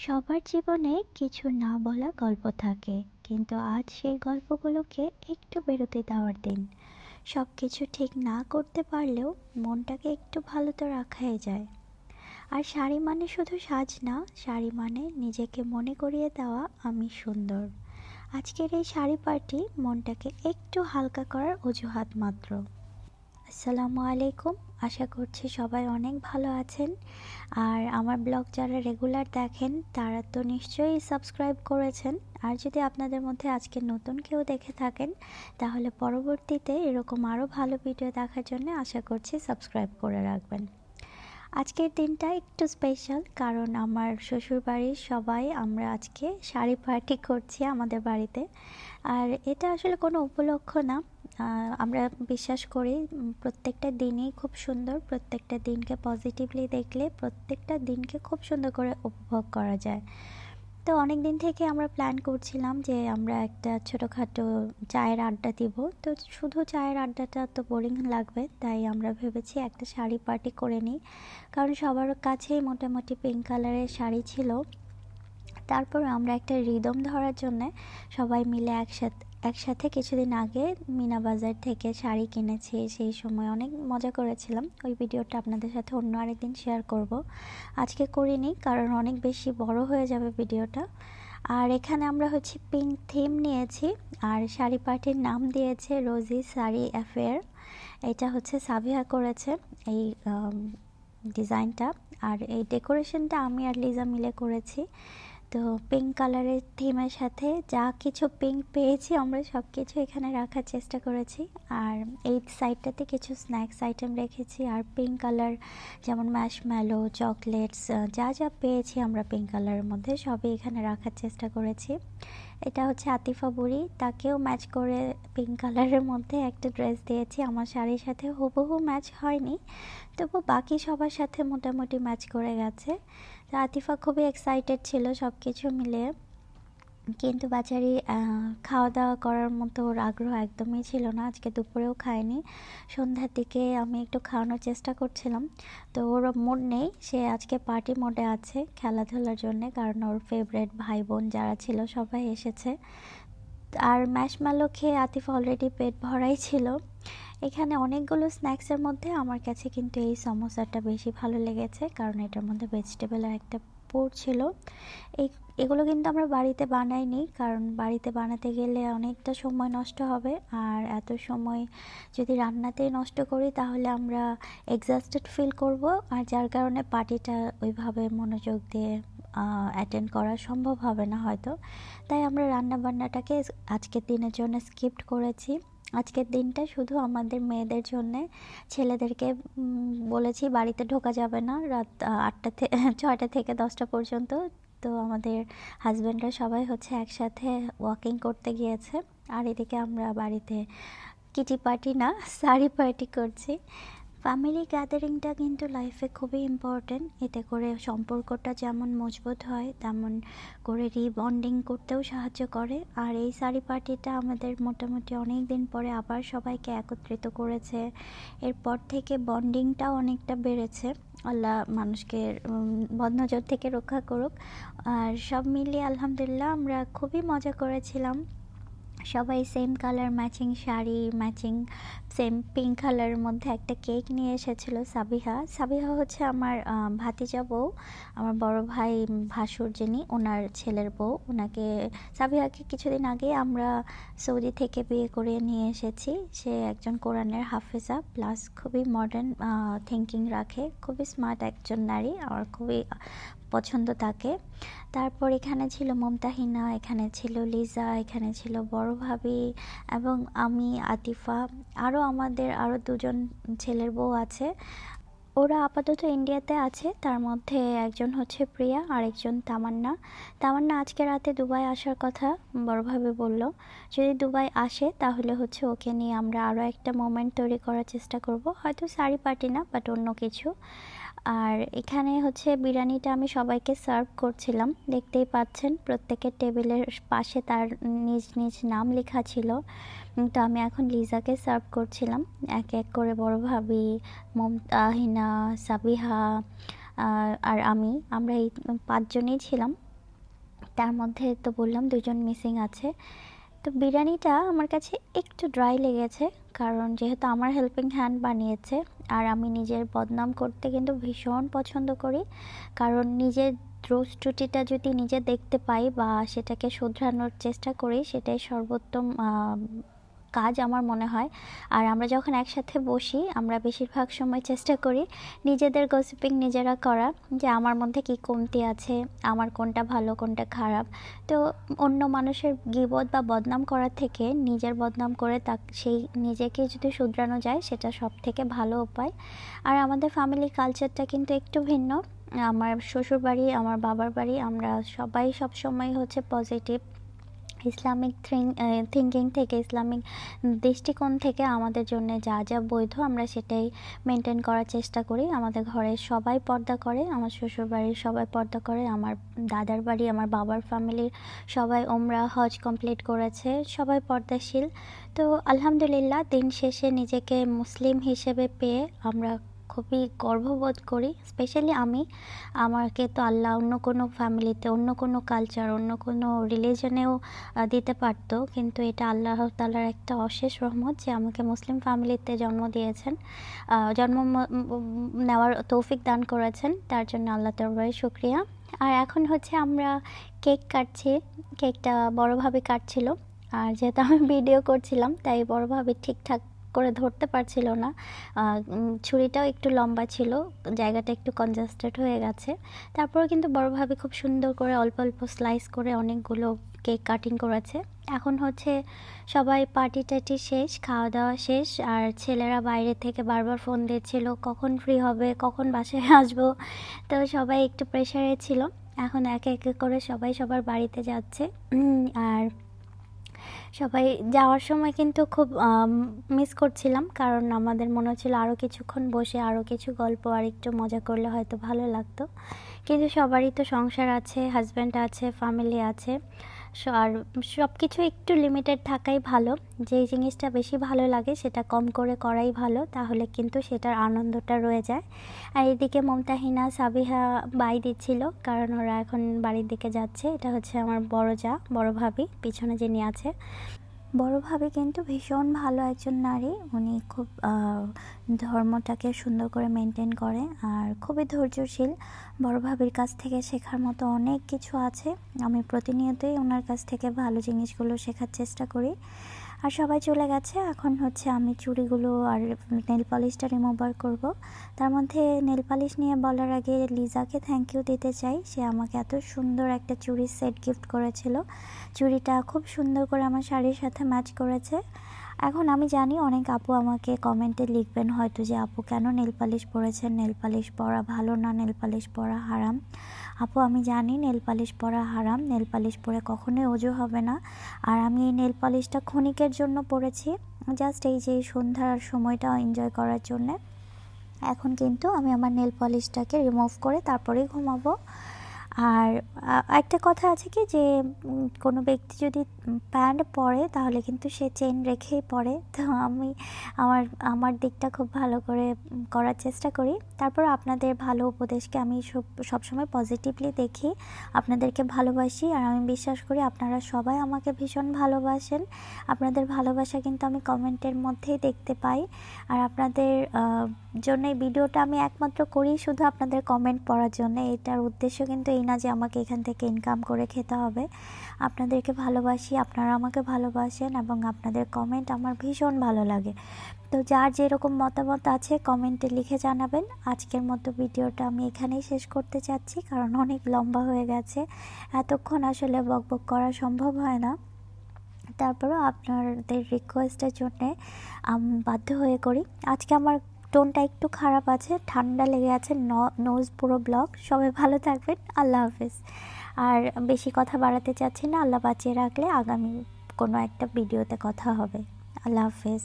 সবার জীবনে কিছু না বলা গল্প থাকে, কিন্তু আজ সেই গল্পগুলোকে একটু বেরোতে দেওয়ার দিন। সব কিছু ঠিক না করতে পারলেও মনটাকে একটু ভালো তো রাখাই যায়। আর শাড়ি মানে শুধু সাজ না, শাড়ি মানে নিজেকে মনে করিয়ে দেওয়া আমি সুন্দর। আজকের এই শাড়ি পার্টি মনটাকে একটু হালকা করার অজুহাত মাত্র। আসসালামু আলাইকুম। আশা করছি সবাই অনেক ভালো আছেন। আর আমার ব্লগ যারা রেগুলার দেখেন তারা তো নিশ্চয়ই সাবস্ক্রাইব করেছেন। আর যদি আপনাদের মধ্যে আজকে নতুন কেউ দেখে থাকেন, তাহলে পরবর্তীতে এরকম আরও ভালো ভিডিও দেখার জন্য আশা করছি সাবস্ক্রাইব করে রাখবেন। আজকের দিনটা একটু স্পেশাল, কারণ আমার শ্বশুরবাড়ির সবাই আমরা আজকে শাড়ি পার্টি করছি আমাদের বাড়িতে। আর এটা আসলে কোনো উপলক্ষ না। আমরা বিশ্বাস করি প্রত্যেকটা দিনই খুব সুন্দর, প্রত্যেকটা দিনকে পজিটিভলি দেখলে প্রত্যেকটা দিনকে খুব সুন্দর করে উপভোগ করা যায়। তো অনেক দিন থেকে আমরা প্ল্যান করছিলাম যে আমরা একটা ছোটোখাটো চায়ের আড্ডা দিব। তো শুধু চায়ের আড্ডাটা তো বোরিং লাগবে, তাই আমরা ভেবেছি একটা শাড়ি পার্টি করে নিই। কারণ সবার কাছেই মোটামুটি পিঙ্ক কালারের শাড়ি ছিল। তারপর আমরা একটা রিদম ধরার জন্যে সবাই মিলে একসাথে কিছুদিন আগে মিনা বাজার থেকে শাড়ি কিনেছি। সেই সময় অনেক মজা করেছিলাম। ওই ভিডিওটা আপনাদের সাথে অন্য আরেকদিন শেয়ার করব। আজকে করিনি, কারণ অনেক বেশি বড় হয়ে যাবে ভিডিওটা। আর এখানে আমরা হচ্ছে পিঙ্ক থিম নিয়েছি, আর শাড়ি পার্টির নাম দিয়েছে রোজি শাড়ি অ্যাফেয়ার। এটা হচ্ছে সাবিহা করেছে এই ডিজাইনটা। আর এই ডেকোরেশনটা আমি আর লিজা মিলে করেছি। তো পিঙ্ক কালারের থিমের সাথে যা কিছু পিঙ্ক পেয়েছি আমরা সব কিছু এখানে রাখার চেষ্টা করেছি। আর এই সাইডটাতে কিছু স্ন্যাক্স আইটেম রেখেছি। আর পিঙ্ক কালার যেমন ম্যাশমেলো, চকলেটস, যা যা পেয়েছি আমরা পিঙ্ক কালারের মধ্যে সবই এখানে রাখার চেষ্টা করেছি। এটা হচ্ছে আতিফা বুড়ি, তাকেও ম্যাচ করে পিঙ্ক কালারের মধ্যে একটা ড্রেস দিয়েছি। আমার শাড়ির সাথে হুবহু ম্যাচ হয়নি, তবু বাকি সবার সাথে মোটামুটি ম্যাচ করে গেছে। তো আতিফা খুবই এক্সাইটেড ছিল সব কিছু মিলিয়ে, কিন্তু বেচারি খাওয়া দাওয়া করার মতো ওর আগ্রহ একদমই ছিল না। আজকে দুপুরেও খায়নি। সন্ধ্যার দিকে আমি একটু খাওয়ানোর চেষ্টা করছিলাম, তো ওর মুড নেই। সে আজকে পার্টি মোডে আছে খেলাধুলার জন্যে, কারণ ওর ফেভারেট ভাই বোন যারা ছিল সবাই এসেছে। আর ম্যাশমেলো খেয়ে আতিফা অলরেডি পেট ভরাই ছিল। এখানে অনেকগুলো স্ন্যাক্সের মধ্যে আমার কাছে কিন্তু এই সমোসাটা বেশি ভালো লেগেছে, কারণ এটার মধ্যে ভেজিটেবলের একটা পুর ছিল। এগুলো কিন্তু আমরা বাড়িতে বানাইনি, কারণ বাড়িতে বানাতে গেলে অনেকটা সময় নষ্ট হবে। আর এত সময় যদি রান্নাতেই নষ্ট করি তাহলে আমরা এক্সস্টেড ফিল করব, আর যার কারণে পার্টিটা ওইভাবে মনোযোগ দিয়ে অ্যাটেন্ড করা সম্ভব হবে না হয়তো। তাই আমরা রান্নাবান্নাটাকে আজকের দিনের জন্য স্কিপ্ট করেছি। আজকের দিনটা শুধু আমাদের মেয়েদের জন্যে। ছেলেদেরকে বলেছি বাড়িতে ঢোকা যাবে না রাত 6টা থেকে 10টা পর্যন্ত। তো আমাদের হাজব্যান্ডরা সবাই হচ্ছে একসাথে ওয়াকিং করতে গিয়েছে। আর এদিকে আমরা বাড়িতে কিটি পার্টি না, শাড়ি পার্টি করছি। ফ্যামিলি গ্যাদারিংটা কিন্তু লাইফে খুবই ইম্পর্টেন্ট। এতে করে সম্পর্কটা যেমন মজবুত হয়, তেমন করে রিবন্ডিং করতেও সাহায্য করে। আর এই শাড়ি পার্টিটা আমাদের মোটামুটি অনেক দিন পরে আবার সবাইকে একত্রিত করেছে। এরপর থেকে বন্ডিংটাও অনেকটা বেড়েছে। আল্লাহ মানুষকে বদনজর থেকে রক্ষা করুক। আর সব মিলিয়ে আলহামদুলিল্লাহ আমরা খুবই মজা করেছিলাম। সবাই same colour matching sari, matching same pink কালারের মধ্যে একটা কেক নিয়ে এসেছিল সাবিহা হচ্ছে আমার ভাতিজা বউ, আমার বড় ভাই ভাসুর যিনি, ওনার ছেলের বউ। ওনাকে সাবিহাকে কিছুদিন আগে আমরা সৌদি থেকে বিয়ে করে নিয়ে এসেছি। সে একজন কোরআনের হাফেজা, প্লাস খুবই মডার্ন থিঙ্কিং রাখে, খুবই স্মার্ট একজন নারী। আমার খুবই পছন্দ তাকে। তারপর এখানে ছিল মমতাহিনা, এখানে ছিল লিজা, এখানে ছিল বড় ভাবি এবং আমি আতিফা। আমাদের আরও দুজন ছেলের বউ আছে। ওরা আপাতত ইন্ডিয়াতে আছে। তার মধ্যে একজন হচ্ছে প্রিয়া আর একজন তামান্না। তামান্না আজকে রাতে দুবাই আসার কথা বড়ভাবে বলল। যদি দুবাই আসে তাহলে হচ্ছে ওকে নিয়ে আমরা আরও একটা মোমেন্ট তৈরি করার চেষ্টা করব, হয়তো শাড়ি পার্টি না, বাট অন্য কিছু। আর এখানে হচ্ছে বিরিয়ানিটা আমি সবাইকে সার্ভ করছিলাম, দেখতেই পাচ্ছেন প্রত্যেকের টেবিলের পাশে তার নিজ নিজ নাম লেখা ছিল। তো আমি এখন লিজাকে সার্ভ করছিলাম এক এক করে। বড় ভাবি, মমতাহিনা, সাবিহা আর আমরা এই 5 জনই ছিলাম। তার মধ্যে তো বললাম 2 জন মিসিং আছে। তো বিরিয়ানিটা আমার কাছে একটু ড্রাই লেগেছে, কারণ যেহেতু আমার হেল্পিং হ্যান্ড বানিয়েছে। আর আমি নিজের বদনাম করতে কিন্তু ভীষণ পছন্দ করি, কারণ নিজের দোষ ত্রুটিটা যদি নিজে দেখতে পাই বা সেটাকে শুধরানোর চেষ্টা করি, সেটাই সর্বোত্তম কাজ আমার মনে হয়। আর আমরা যখন একসাথে বসি, আমরা বেশিরভাগ সময় চেষ্টা করি নিজেদের গসিপিং নিজেরা করা, যে আমার মধ্যে কী কমতি আছে, আমার কোনটা ভালো কোনটা খারাপ। তো অন্য মানুষের গীবত বা বদনাম করার থেকে নিজের বদনাম করে সেই নিজেকে যদি শুধরানো যায়, সেটা সব থেকে ভালো উপায়। আর আমাদের ফ্যামিলির কালচারটা কিন্তু একটু ভিন্ন। আমার শ্বশুরবাড়ি, আমার বাবার বাড়ি, আমরা সবাই সবসময় হচ্ছে পজিটিভ ইসলামিক থিঙ্কিং থেকে, ইসলামিক দৃষ্টিকোণ থেকে আমাদের জন্য যা যা বৈধ আমরা সেটাই মেনটেন করার চেষ্টা করি। আমাদের ঘরে সবাই পর্দা করে, আমার শ্বশুরবাড়ির সবাই পর্দা করে, আমার দাদার বাড়ি, আমার বাবার ফ্যামিলির সবাই ওমরা হজ কমপ্লিট করেছে, সবাই পর্দাশীল। তো আলহামদুলিল্লাহ, দিন শেষে নিজেকে মুসলিম হিসেবে পেয়ে আমরা খুবই গর্ববোধ করি। স্পেশালি আমাকে তো আল্লাহ অন্য কোনো ফ্যামিলিতে, অন্য কোনো কালচার, অন্য কোনো রিলিজনেও দিতে পারতো, কিন্তু এটা আল্লাহ তাআলার একটা অশেষ রহমত যে আমাকে মুসলিম ফ্যামিলিতে জন্ম দিয়েছেন, জন্ম নেওয়ার তৌফিক দান করেছেন। তার জন্য আল্লাহ দরবারে শুকরিয়া। আর এখন হচ্ছে আমরা কেক কাটছি। কেকটা বড়োভাবে কাটছিল, আর যেহেতু আমি ভিডিও করছিলাম তাই বড়োভাবে ঠিকঠাক করে ধরতে পারছিল না। ছুরিটাও একটু লম্বা ছিল, জায়গাটা একটু কনজাস্টেড হয়ে গেছে। তারপরেও কিন্তু বড়োভাবে খুব সুন্দর করে অল্প অল্প স্লাইস করে অনেকগুলো কেক কাটিং করেছে। এখন হচ্ছে সবাই পার্টি টার্টি শেষ, খাওয়া দাওয়া শেষ, আর ছেলেরা বাইরে থেকে বারবার ফোন দিচ্ছিল কখন ফ্রি হবে, কখন বাসায় আসবো। তো সবাই একটু প্রেশারে ছিল। এখন একে একে করে সবাই সবার বাড়িতে যাচ্ছে। আর সবাই যাওয়ার সময় কিন্তু খুব মিস করছিলাম, কারণ আমাদের মনে হচ্ছিল আরও কিছুক্ষণ বসে আরও কিছু গল্প আর একটু মজা করলে হয়তো ভালো লাগতো। কিন্তু সবারই তো সংসার আছে, হাজব্যান্ড আছে, ফ্যামিলি আছে। আর সব কিছু একটু লিমিটেড থাকাই ভালো। যেই জিনিসটা বেশি ভালো লাগে সেটা কম করে করাই ভালো, তাহলে কিন্তু সেটার আনন্দটা রয়ে যায়। আর এদিকে মুমতাহিনা, সাবিহা বাই দিচ্ছিল, কারণ ওরা এখন বাড়ির দিকে যাচ্ছে। এটা হচ্ছে আমার বড় যা, বড় ভাবি, পিছনে যিনি আছে। বড় ভাবি কিন্তু ভীষণ ভালো একজন নারী। উনি খুব ধর্মটাকে সুন্দর করে মেনটেন করে আর খুবই ধৈর্যশীল। বড় ভাবির কাছ থেকে শেখার মতো অনেক কিছু আছে। আমি প্রতিনিয়তই ওনার কাছ থেকে ভালো জিনিসগুলো শেখার চেষ্টা করি। আর সবাই চলে গেছে, এখন হচ্ছে আমি চুড়িগুলো আর নেল পলিশটা রিমুভার করব। তার মধ্যে নেল পলিশ নিয়ে বলার আগে লিজাকে থ্যাংক ইউ দিতে চাই। সে আমাকে এত সুন্দর একটা চুড়ির সেট গিফট করেছিল। চুড়িটা খুব সুন্দর করে আমার শাড়ির সাথে ম্যাচ করেছে। এখন আমি জানি অনেক আপু আমাকে কমেন্টে লিখবেন হয়তো যে আপু কেন নেল পালিশ পরেছেন, নেল পালিশ পরা ভালো না, নেল পালিশ পরা হারাম। আপু আমি জানি নেল পালিশ পরা হারাম, নেল পালিশ পরে কখনোই ওজু হবে না। আর আমি এই নেল পালিশটা ক্ষণিকের জন্য পরেছি, জাস্ট এই যে সন্ধ্যার সময়টা এনজয় করার জন্যে। এখন কিন্তু আমি আমার নেল পলিশটাকে রিমুভ করে তারপরেই ঘুমাবো। আর একটা কথা আছে কি যে কোনো ব্যক্তি যদি প্যান্ট পরে তাহলে কিন্তু সে চেন রেখেই পরে। তো আমি আমার আমার দিকটা খুব ভালো করে করার চেষ্টা করি। তারপর আপনাদের ভালো উপদেশকে আমি সবসময় পজিটিভলি দেখি, আপনাদেরকে ভালোবাসি। আর আমি বিশ্বাস করি আপনারা সবাই আমাকে ভীষণ ভালোবাসেন। আপনাদের ভালোবাসা কিন্তু আমি কমেন্টের মধ্যেই দেখতে পাই। আর আপনাদের জন্য এই ভিডিওটা আমি একমাত্র করি শুধু আপনাদের কমেন্ট পড়ার জন্য। এটার উদ্দেশ্য কিন্তু এই না যে আমাকে এখান থেকে ইনকাম করে খেতে হবে। আপনাদেরকে ভালোবাসি, আপনারা আমাকে ভালোবাসেন এবং আপনাদের কমেন্ট আমার ভীষণ ভালো লাগে। তো যার যেরকম মতামত আছে কমেন্টে লিখে জানাবেন। আজকের মতো ভিডিওটা আমি এখানেই শেষ করতে চাচ্ছি, কারণ অনেক লম্বা হয়ে গেছে। এতক্ষণ আসলে বকবক করা সম্ভব হয় না। তারপরেও আপনাদের রিকোয়েস্টের জন্যে বাধ্য হয়ে করি। আজকে আমার টোনটা একটু খারাপ আছে, ঠান্ডা লেগে আছে, নোজ পুরো ব্লক। সবাই ভালো থাকবেন, আল্লাহ হাফেজ। আর বেশি কথা বাড়াতে চাচ্ছি না, আল্লাহ বাঁচিয়ে রাখলে আগামী কোনো একটা ভিডিওতে কথা হবে। আল্লাহ হাফেজ।